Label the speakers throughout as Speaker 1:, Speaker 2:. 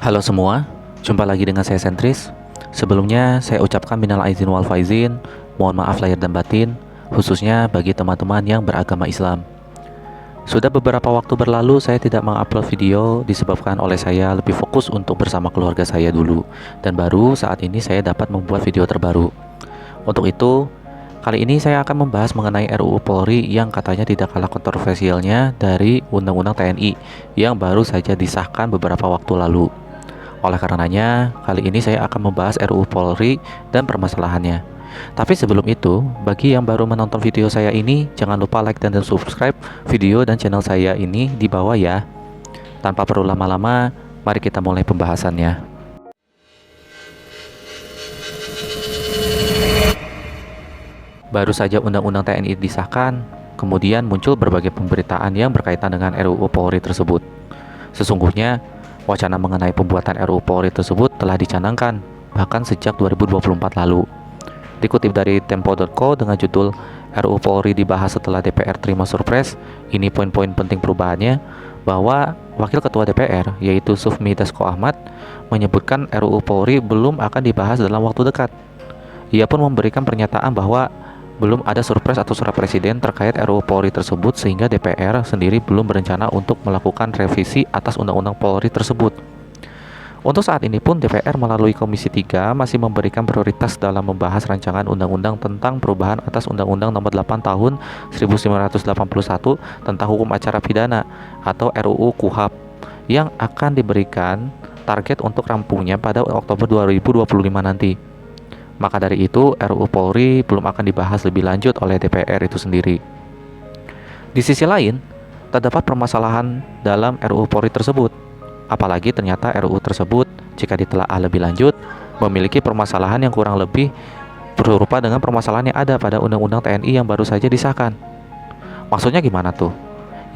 Speaker 1: Halo semua, jumpa lagi dengan saya Sentris. Sebelumnya saya ucapkan minal aizin wal faizin, mohon maaf lahir dan batin, khususnya bagi teman-teman yang beragama Islam. Sudah beberapa waktu berlalu saya tidak mengupload video disebabkan oleh saya lebih fokus untuk bersama keluarga saya dulu, dan baru saat ini saya dapat membuat video terbaru. Untuk itu, kali ini saya akan membahas mengenai RUU Polri yang katanya tidak kalah kontroversialnya dari Undang-Undang TNI yang baru saja disahkan beberapa waktu lalu. Oleh karenanya, kali ini saya akan membahas RUU Polri dan permasalahannya. Tapi sebelum itu, bagi yang baru menonton video saya ini, jangan lupa like dan subscribe video dan channel saya ini di bawah ya. Tanpa perlu lama-lama, mari kita mulai pembahasannya. Baru saja Undang-Undang TNI disahkan, kemudian muncul berbagai pemberitaan yang berkaitan dengan RUU Polri tersebut. Sesungguhnya, wacana mengenai pembuatan RUU Polri tersebut telah dicanangkan, bahkan sejak 2024 lalu. Dikutip dari Tempo.co dengan judul RUU Polri dibahas setelah DPR terima surpres, ini poin-poin penting perubahannya, bahwa Wakil Ketua DPR, yaitu Sufmi Dasko Ahmad, menyebutkan RUU Polri belum akan dibahas dalam waktu dekat. Ia pun memberikan pernyataan bahwa belum ada surpres atau surat presiden terkait RUU Polri tersebut sehingga DPR sendiri belum berencana untuk melakukan revisi atas Undang-Undang Polri tersebut. Untuk saat ini pun DPR melalui Komisi 3 masih memberikan prioritas dalam membahas rancangan undang-undang tentang perubahan atas Undang-Undang Nomor 8 Tahun 1981 tentang hukum acara pidana atau RUU KUHAP yang akan diberikan target untuk rampungnya pada Oktober 2025 nanti. Maka dari itu, RUU Polri belum akan dibahas lebih lanjut oleh DPR itu sendiri. Di sisi lain, terdapat permasalahan dalam RUU Polri tersebut. Apalagi ternyata RUU tersebut, jika ditelaah lebih lanjut, memiliki permasalahan yang kurang lebih berupa dengan permasalahan yang ada pada Undang-Undang TNI yang baru saja disahkan. Maksudnya gimana tuh?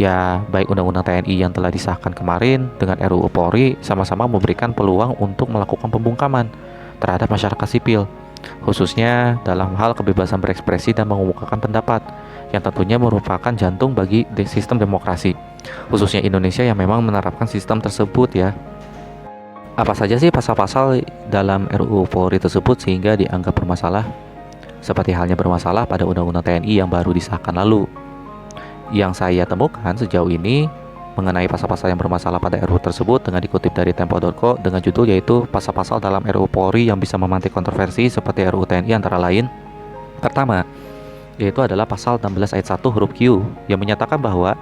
Speaker 1: Ya, baik Undang-Undang TNI yang telah disahkan kemarin dengan RUU Polri sama-sama memberikan peluang untuk melakukan pembungkaman terhadap masyarakat sipil, khususnya dalam hal kebebasan berekspresi dan mengemukakan pendapat, yang tentunya merupakan jantung bagi sistem demokrasi, khususnya Indonesia yang memang menerapkan sistem tersebut ya. Apa saja sih pasal-pasal dalam RUU Polri tersebut sehingga dianggap bermasalah? Seperti halnya bermasalah pada Undang-Undang TNI yang baru disahkan lalu. Yang saya temukan sejauh ini mengenai pasal-pasal yang bermasalah pada RUU tersebut dengan dikutip dari Tempo.co dengan judul yaitu pasal-pasal dalam RUU Polri yang bisa memantik kontroversi seperti RUU TNI antara lain. Pertama, yaitu adalah pasal 16 ayat 1 huruf Q yang menyatakan bahwa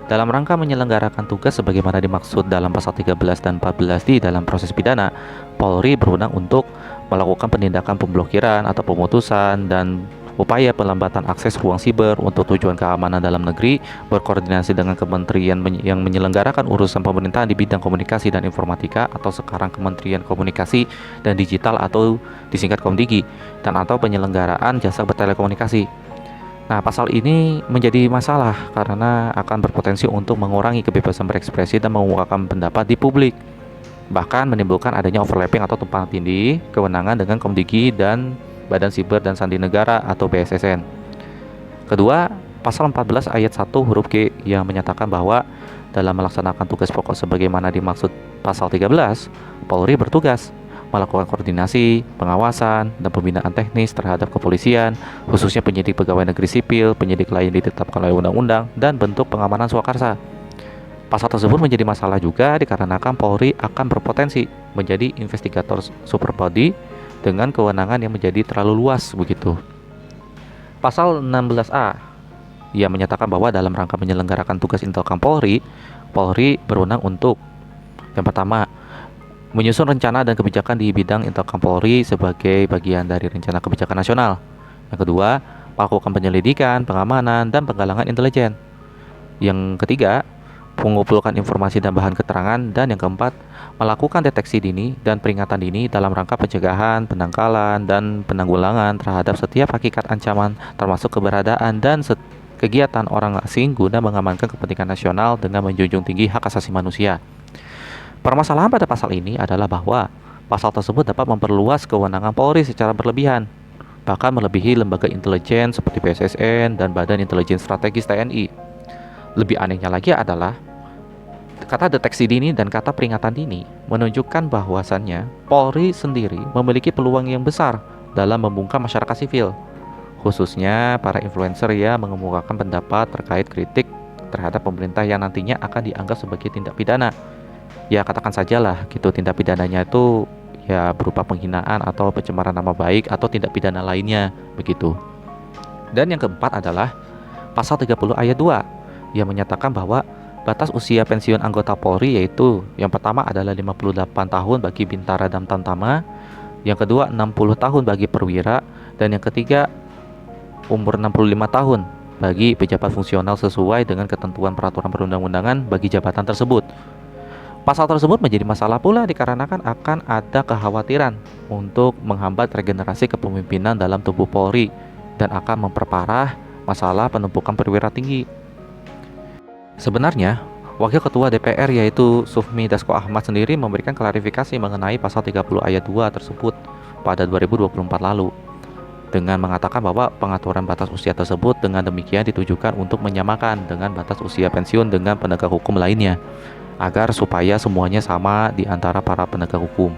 Speaker 1: dalam rangka menyelenggarakan tugas sebagaimana dimaksud dalam pasal 13 dan 14 di dalam proses pidana, Polri berwenang untuk melakukan penindakan pemblokiran atau pemutusan dan upaya pelambatan akses ruang siber untuk tujuan keamanan dalam negeri, berkoordinasi dengan kementerian yang menyelenggarakan urusan pemerintahan di bidang komunikasi dan informatika atau sekarang Kementerian Komunikasi dan Digital atau disingkat Komdigi, dan atau penyelenggaraan jasa bertelekomunikasi. Nah, pasal ini menjadi masalah karena akan berpotensi untuk mengurangi kebebasan berekspresi dan mengemukakan pendapat di publik, bahkan menimbulkan adanya overlapping atau tumpang tindih kewenangan dengan Komdigi dan Badan Siber dan Sandi Negara atau BSSN. Kedua, pasal 14 ayat 1 huruf G yang menyatakan bahwa dalam melaksanakan tugas pokok sebagaimana dimaksud pasal 13, Polri bertugas melakukan koordinasi, pengawasan, dan pembinaan teknis terhadap kepolisian, khususnya penyidik pegawai negeri sipil, penyidik lain ditetapkan oleh undang-undang, dan bentuk pengamanan swakarsa. Pasal tersebut menjadi masalah juga dikarenakan Polri akan berpotensi menjadi investigator super body dengan kewenangan yang menjadi terlalu luas begitu. Pasal 16A yang menyatakan bahwa dalam rangka menyelenggarakan tugas Intelkam Polri, Polri berwenang untuk yang pertama, menyusun rencana dan kebijakan di bidang Intelkam Polri sebagai bagian dari rencana kebijakan nasional. Yang kedua, melakukan penyelidikan, pengamanan, dan penggalangan intelijen. Yang ketiga, mengumpulkan informasi dan bahan keterangan. Dan yang keempat, melakukan deteksi dini dan peringatan dini dalam rangka pencegahan, pendangkalan, dan penanggulangan terhadap setiap hakikat ancaman termasuk keberadaan dan kegiatan orang asing guna mengamankan kepentingan nasional dengan menjunjung tinggi hak asasi manusia. Permasalahan pada pasal ini adalah bahwa pasal tersebut dapat memperluas kewenangan Polri secara berlebihan, bahkan melebihi lembaga intelijen seperti BSSN dan Badan Intelijen Strategis TNI. Lebih anehnya lagi adalah Kata deteksi dini dan kata peringatan dini menunjukkan bahwasannya Polri sendiri memiliki peluang yang besar dalam membungkam masyarakat sipil, khususnya para influencer yang mengemukakan pendapat terkait kritik terhadap pemerintah yang nantinya akan dianggap sebagai tindak pidana. Ya katakan sajalah gitu, tindak pidananya itu ya berupa penghinaan atau pencemaran nama baik atau tindak pidana lainnya begitu. Dan yang keempat adalah pasal 30 ayat 2 yang menyatakan bahwa batas usia pensiun anggota Polri yaitu yang pertama adalah 58 tahun bagi Bintara dan Tamtama, yang kedua 60 tahun bagi perwira, dan yang ketiga umur 65 tahun bagi pejabat fungsional sesuai dengan ketentuan peraturan perundang-undangan bagi jabatan tersebut. Pasal tersebut menjadi masalah pula dikarenakan akan ada kekhawatiran untuk menghambat regenerasi kepemimpinan dalam tubuh Polri dan akan memperparah masalah penumpukan perwira tinggi. Sebenarnya, Wakil Ketua DPR yaitu Sufmi Dasko Ahmad sendiri memberikan klarifikasi mengenai pasal 30 ayat 2 tersebut pada 2024 lalu dengan mengatakan bahwa pengaturan batas usia tersebut dengan demikian ditujukan untuk menyamakan dengan batas usia pensiun dengan penegak hukum lainnya agar supaya semuanya sama di antara para penegak hukum.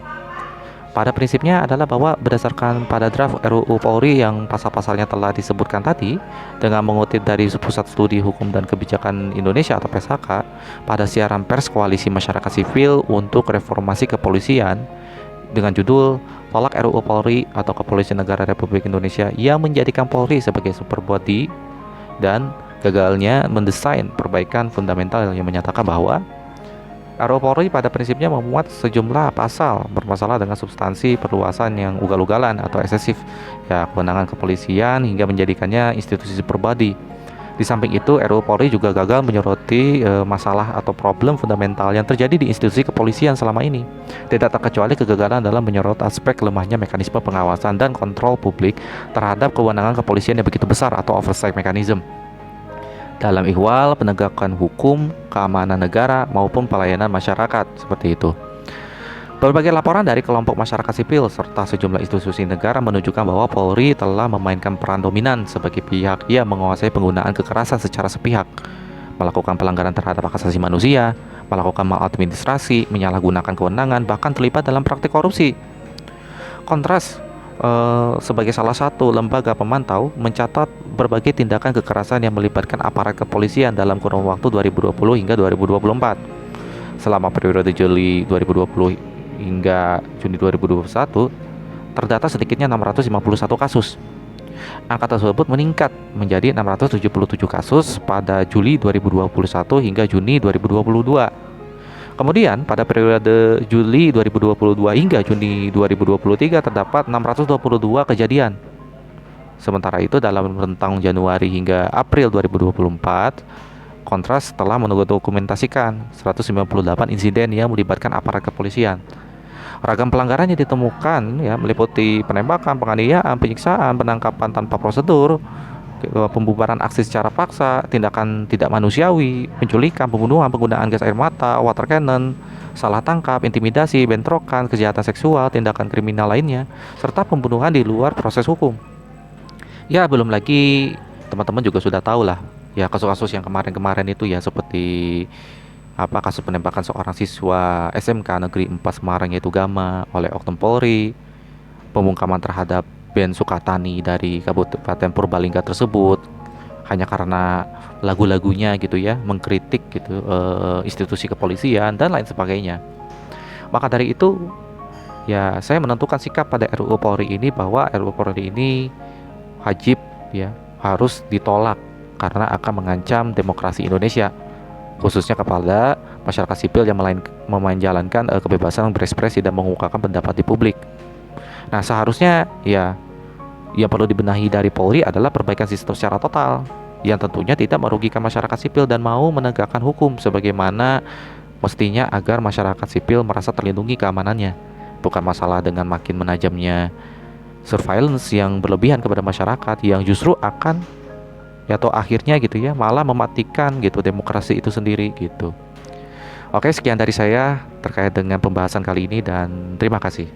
Speaker 1: Pada prinsipnya adalah bahwa berdasarkan pada draft RUU Polri yang pasal-pasalnya telah disebutkan tadi, dengan mengutip dari Pusat Studi Hukum dan Kebijakan Indonesia atau PSHK, pada siaran pers Koalisi Masyarakat Sipil untuk Reformasi Kepolisian dengan judul Tolak RUU Polri atau Kepolisian Negara Republik Indonesia yang menjadikan Polri sebagai super body dan gagalnya mendesain perbaikan fundamental yang menyatakan bahwa RUU Polri pada prinsipnya memuat sejumlah pasal bermasalah dengan substansi perluasan yang ugal-ugalan atau eksesif, ya kewenangan kepolisian hingga menjadikannya institusi super body. Di samping itu, RUU Polri juga gagal menyoroti masalah atau problem fundamental yang terjadi di institusi kepolisian selama ini. Tidak terkecuali kegagalan dalam menyorot aspek lemahnya mekanisme pengawasan dan kontrol publik terhadap kewenangan kepolisian yang begitu besar atau oversight mechanism dalam ihwal penegakan hukum, keamanan negara, maupun pelayanan masyarakat, seperti itu. Berbagai laporan dari kelompok masyarakat sipil serta sejumlah institusi negara menunjukkan bahwa Polri telah memainkan peran dominan sebagai pihak yang menguasai penggunaan kekerasan secara sepihak, melakukan pelanggaran terhadap hak asasi manusia, melakukan maladministrasi, menyalahgunakan kewenangan, bahkan terlibat dalam praktik korupsi. Kontras sebagai salah satu lembaga pemantau mencatat berbagai tindakan kekerasan yang melibatkan aparat kepolisian dalam kurun waktu 2020 hingga 2024. Selama periode Juli 2020 hingga Juni 2021, terdata sedikitnya 651 kasus. Angka tersebut meningkat menjadi 677 kasus pada Juli 2021 hingga Juni 2022. Kemudian pada periode Juli 2022 hingga Juni 2023 terdapat 622 kejadian. Sementara itu dalam rentang Januari hingga April 2024, Kontras telah mendokumentasikan 198 insiden yang melibatkan aparat kepolisian. Ragam pelanggaran yang ditemukan ya meliputi penembakan, penganiayaan, penyiksaan, penangkapan tanpa prosedur, pembubaran aksi secara paksa, tindakan tidak manusiawi, penculikan, pembunuhan, penggunaan gas air mata, water cannon, salah tangkap, intimidasi, bentrokan, kejahatan seksual, tindakan kriminal lainnya, serta pembunuhan di luar proses hukum. Ya, belum lagi teman-teman juga sudah tahu lah, ya kasus-kasus yang kemarin-kemarin itu ya seperti kasus penembakan seorang siswa SMK Negeri 4 Semarang yaitu Gama oleh Oknum Polri, pembungkaman terhadap Ben Sukatani dari Kabupaten Purbalingga tersebut hanya karena lagu-lagunya gitu ya mengkritik gitu institusi kepolisian dan lain sebagainya. Maka dari itu ya saya menentukan sikap pada RUU Polri ini bahwa RUU Polri ini wajib ya harus ditolak karena akan mengancam demokrasi Indonesia, khususnya kepada masyarakat sipil yang menjalankan kebebasan berekspresi dan mengungkapkan pendapat di publik. Nah, seharusnya ya yang perlu dibenahi dari Polri adalah perbaikan sistem secara total yang tentunya tidak merugikan masyarakat sipil dan mau menegakkan hukum sebagaimana mestinya agar masyarakat sipil merasa terlindungi keamanannya. Bukan masalah dengan makin menajamnya surveillance yang berlebihan kepada masyarakat yang justru akan atau akhirnya gitu ya malah mematikan gitu demokrasi itu sendiri gitu. Oke, sekian dari saya terkait dengan pembahasan kali ini dan terima kasih.